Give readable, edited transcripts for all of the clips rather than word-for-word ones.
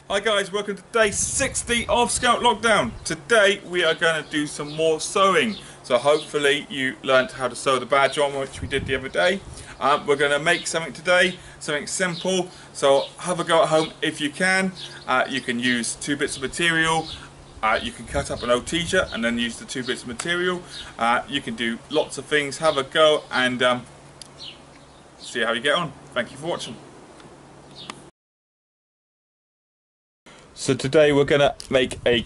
Hi guys, welcome to day 60 of Scout Lockdown. Today we are going to do some more sewing. So hopefully you learnt how to sew the badge on, which we did the other day. We're going to make something today, something simple. So have a go at home if you can. You can use 2 bits of material. You can cut up an old t-shirt and then use the 2 bits of material. You can do lots of things. Have a go and see how you get on. Thank you for watching. So today we're going to make a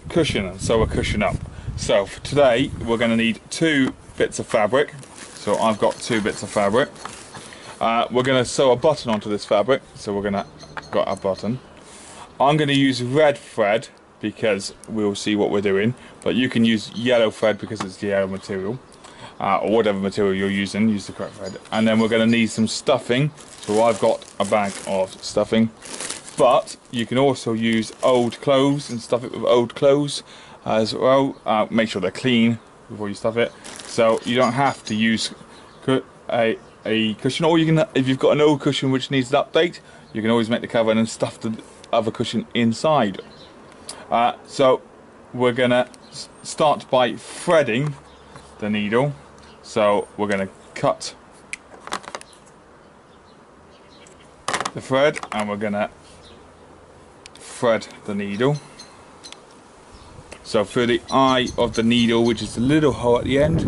cushion and sew a cushion up. So for today we're going to need 2 bits of fabric. So I've got 2 bits of fabric. We're going to sew a button onto this fabric. So we're going to got a button. I'm going to use red thread because we'll see what we're doing. But you can use yellow thread because it's the yellow material. Or whatever material you're using, use the correct thread. And then we're going to need some stuffing. So I've got a bag of stuffing. But you can also use old clothes and stuff it with old clothes as well. Make sure they're clean before you stuff it. So you don't have to use a cushion, or you can, if you've got an old cushion which needs an update, you can always make the cover and then stuff the other cushion inside. So we're gonna start by threading the needle. So we're gonna cut the thread and we're gonna thread the needle. So through the eye of the needle, which is a little hole at the end,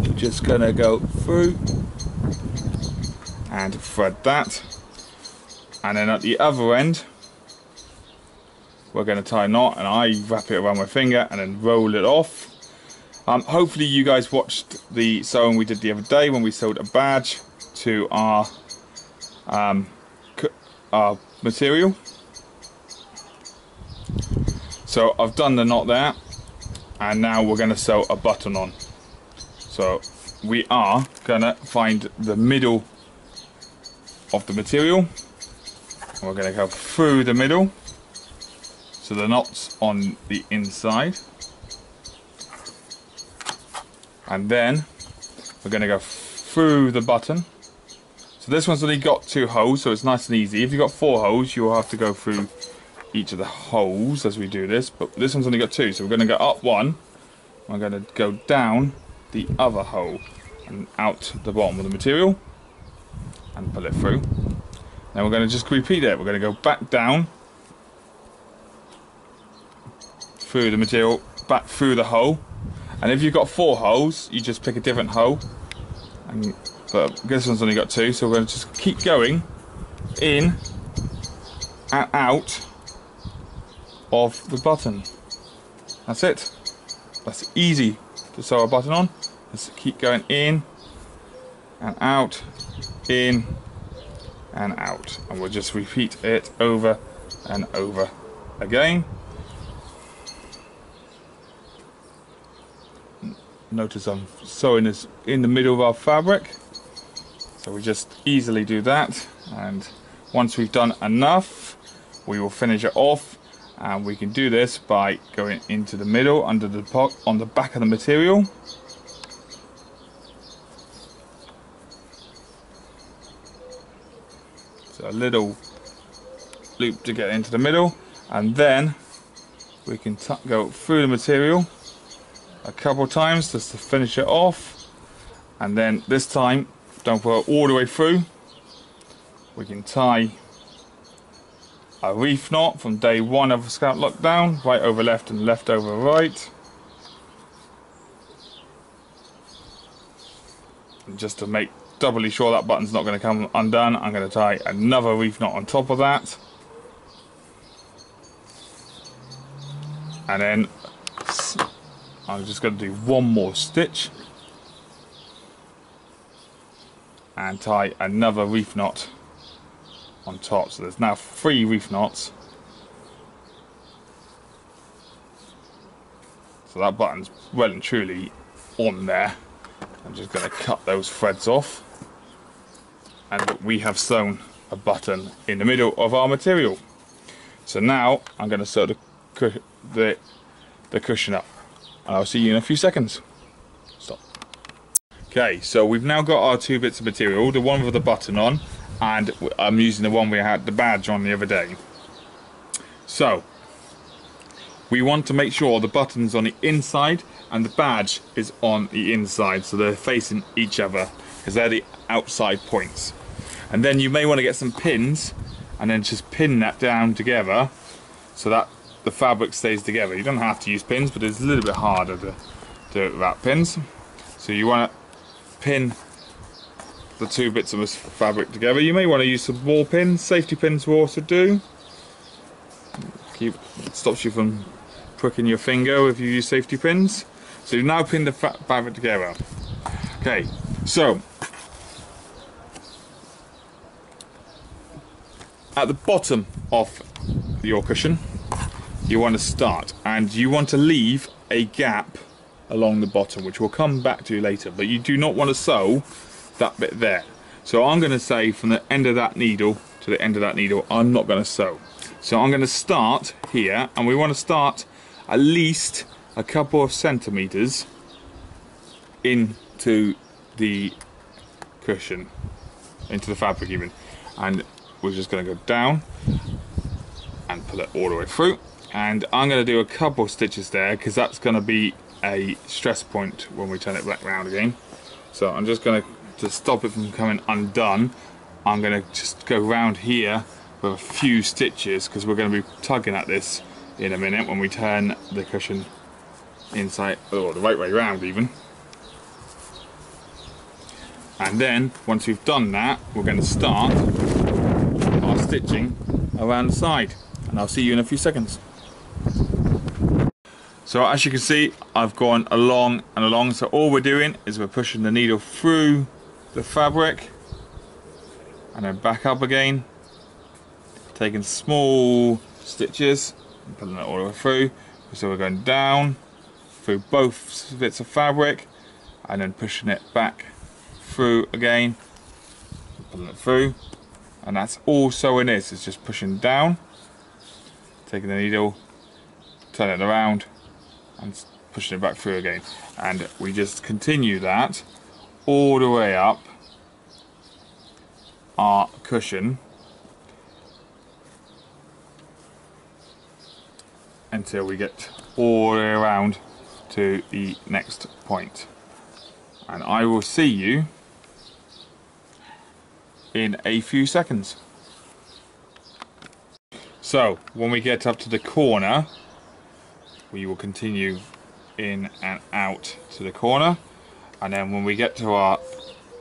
we're just gonna go through and thread that, and then at the other end we're gonna tie a knot, and I wrap it around my finger and then roll it off. Hopefully you guys watched the sewing we did the other day when we sewed a badge to our material. So I've done the knot there, and now we're going to sew a button on. So we are going to find the middle of the material. We're going to go through the middle, so the knot's on the inside. And then we're going to go through the button. So this one's only got 2 holes, so it's nice and easy. If you've got 4 holes, you'll have to go through each of the holes as we do this, but this one's only got 2, so we're going to go up one, we're going to go down the other hole and out the bottom of the material and pull it through. Then we're going to just repeat it. We're going to go back down through the material, back through the hole, and if you've got 4 holes, you just pick a different hole, but this one's only got 2, so we're going to just keep going in and out of the button. That's it. That's easy to sew a button on. Let's keep going in and out, in and out, and we'll just repeat it over and over again. Notice I'm sewing this in the middle of our fabric, so we just easily do that, and once we've done enough we will finish it off. And we can do this by going into the middle, under the pot, on the back of the material. So a little loop to get into the middle, and then we can go through the material a couple of times just to finish it off. And then this time, don't go all the way through. We can tie a reef knot from day 1 of Scout Lockdown, right over left and left over right. And just to make doubly sure that button's not going to come undone, I'm going to tie another reef knot on top of that. And then I'm just going to do 1 more stitch and tie another reef knot on top. So there's now 3 reef knots. So that button's well and truly on there. I'm just going to cut those threads off, and we have sewn a button in the middle of our material. So now I'm going to sew the cushion up, and I'll see you in a few seconds. Stop. Okay, so we've now got our 2 bits of material, the one with the button on, and I'm using the one we had the badge on the other day. So we want to make sure the button's on the inside and the badge is on the inside, so they're facing each other, because they're the outside points. And then you may want to get some pins and then just pin that down together so that the fabric stays together. You don't have to use pins, but it's a little bit harder to do it without pins. So you want to pin the two bits of fabric together. You may want to use some more pins. Safety pins will also do. It stops you from pricking your finger if you use safety pins. So you now pin the fabric together. Okay, so at the bottom of your cushion you want to start, and you want to leave a gap along the bottom, which we'll come back to later, but you do not want to sew that bit there. So I'm going to say from the end of that needle to the end of that needle, I'm not going to sew. So I'm going to start here, and we want to start at least a couple of centimeters into the cushion, into the fabric even, and we're just going to go down and pull it all the way through. And I'm going to do a couple of stitches there because that's going to be a stress point when we turn it back round again. So I'm just going to stop it from coming undone, I'm going to just go round here with a few stitches, because we're going to be tugging at this in a minute when we turn the cushion inside, or the right way round even. And then once we've done that, we're going to start our stitching around the side, and I'll see you in a few seconds. So as you can see, I've gone along and along. So all we're doing is we're pushing the needle through the fabric and then back up again, taking small stitches and pulling it all the way through. So we're going down through both bits of fabric and then pushing it back through again, pulling it through, and that's all sewing is. It's just pushing down, taking the needle, turning it around and pushing it back through again, and we just continue that all the way up our cushion until we get all the way around to the next point. And I will see you in a few seconds. So when we get up to the corner, we will continue in and out to the corner, and then when we get to our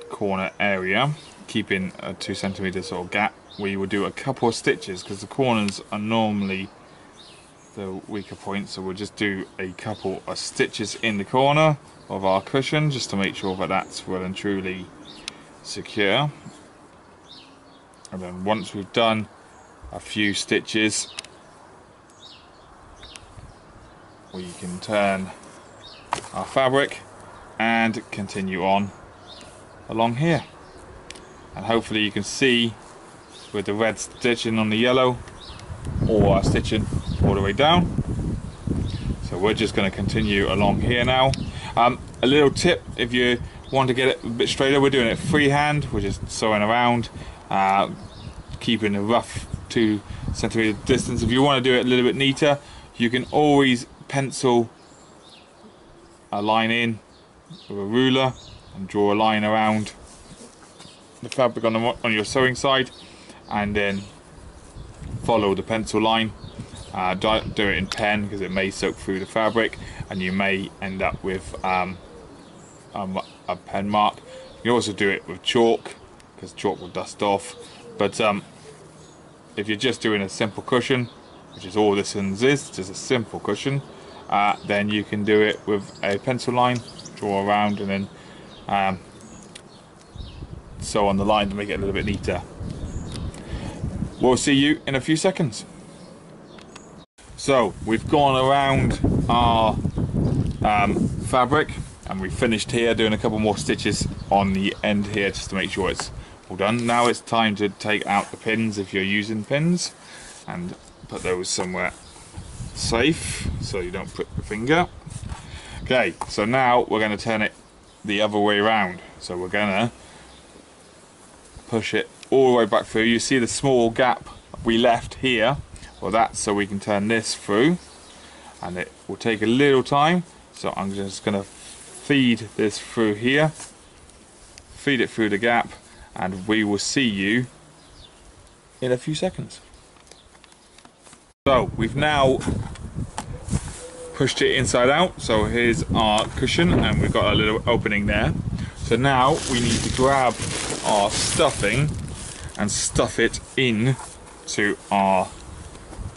corner area, keeping a 2 centimeter sort of gap, we will do a couple of stitches because the corners are normally the weaker point. So we'll just do a couple of stitches in the corner of our cushion just to make sure that that's well and truly secure. And then once we've done a few stitches, we can turn our fabric and continue on along here, and hopefully you can see with the red stitching on the yellow, all our stitching all the way down. So we're just going to continue along here now. A little tip, if you want to get it a bit straighter, we're doing it freehand. We're just sewing around, keeping a rough 2 centimeter distance. If you want to do it a little bit neater, you can always pencil a line in with a ruler and draw a line around the fabric on your sewing side, and then follow the pencil line. Don't do it in pen because it may soak through the fabric and you may end up with a pen mark. You can also do it with chalk because chalk will dust off, but if you're just doing a simple cushion, which is all this is, just a simple cushion, then you can do it with a pencil line, draw around, and then sew on the line to make it a little bit neater. We'll see you in a few seconds. So we've gone around our fabric and we've finished here, doing a couple more stitches on the end here just to make sure it's all done. Now it's time to take out the pins if you're using pins, and put those somewhere safe so you don't prick your finger. Okay, so now we're going to turn it the other way around. So we're going to push it all the way back through. You see the small gap we left here Well, that's so we can turn this through, and it will take a little time. So I'm just going to feed this through here, feed it through the gap, and we will see you in a few seconds. So we've now pushed it inside out, so here's our cushion and we've got a little opening there. So now we need to grab our stuffing and stuff it in to our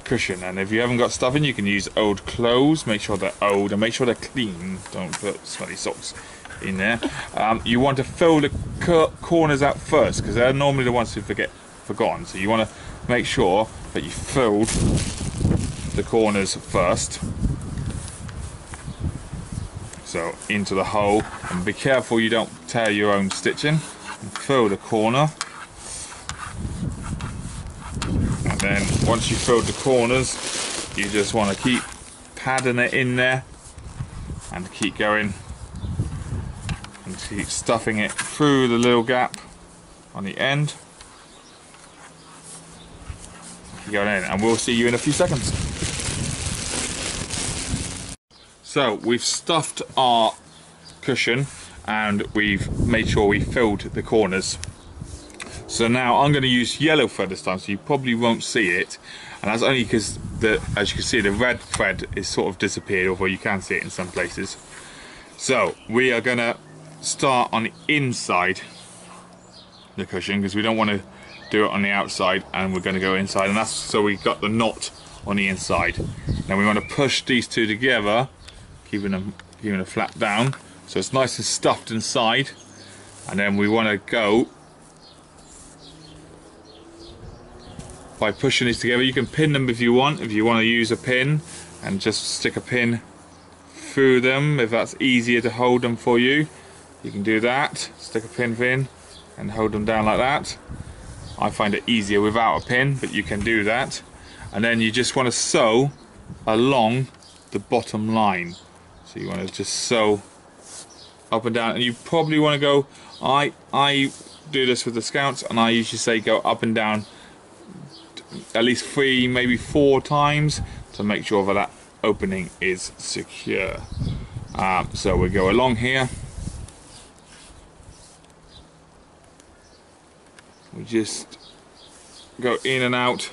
cushion. And if you haven't got stuffing, you can use old clothes. Make sure they're old and make sure they're clean. Don't put smelly socks in there. You want to fill the corners out first, because they're normally the ones who forgotten. So you want to make sure that you filled the corners first. So into the hole, and be careful you don't tear your own stitching, and fill the corner. And then once you've filled the corners, you just want to keep padding it in there and keep going and keep stuffing it through the little gap on the end. Keep going in, and we'll see you in a few seconds. So we've stuffed our cushion and we've made sure we filled the corners. So now I'm going to use yellow thread this time, so you probably won't see it, and that's only because as you can see, the red thread is sort of disappeared, although you can see it in some places. So we are going to start on the inside the cushion, because we don't want to do it on the outside, and we're going to go inside, and that's so we've got the knot on the inside. Now we want to push these two together, keeping it flat down, so it's nice and stuffed inside. And then we want to go by pushing these together. You can pin them if you want to use a pin and just stick a pin through them. If that's easier to hold them for you, you can do that. Stick a pin in and hold them down like that. I find it easier without a pin, but you can do that. And then you just want to sew along the bottom line. So you want to just sew up and down, and you probably want to go, I do this with the Scouts, and I usually say go up and down at least 3, maybe 4 times to make sure that opening is secure. So we go along here, we just go in and out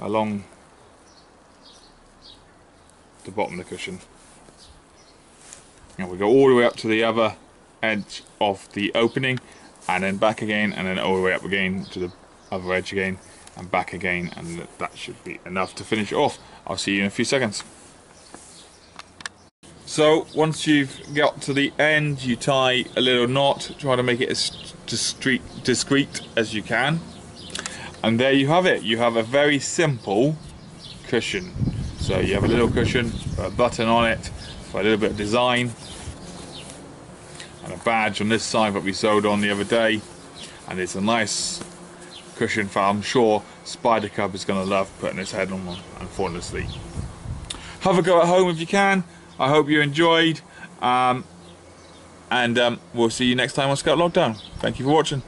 along the bottom of the cushion, and we go all the way up to the other edge of the opening, and then back again, and then all the way up again to the other edge again, and back again, and that should be enough to finish it off. I'll see you in a few seconds. So once you've got to the end, you tie a little knot, try to make it as discreet as you can, and there you have it. You have a very simple cushion. So you have a little cushion, a button on it for a little bit of design, and a badge on this side that we sewed on the other day, and it's a nice cushion for, I'm sure, Spider Cub is going to love putting his head on and falling asleep. Have a go at home if you can. I hope you enjoyed, and we'll see you next time on Scout Lockdown. Thank you for watching.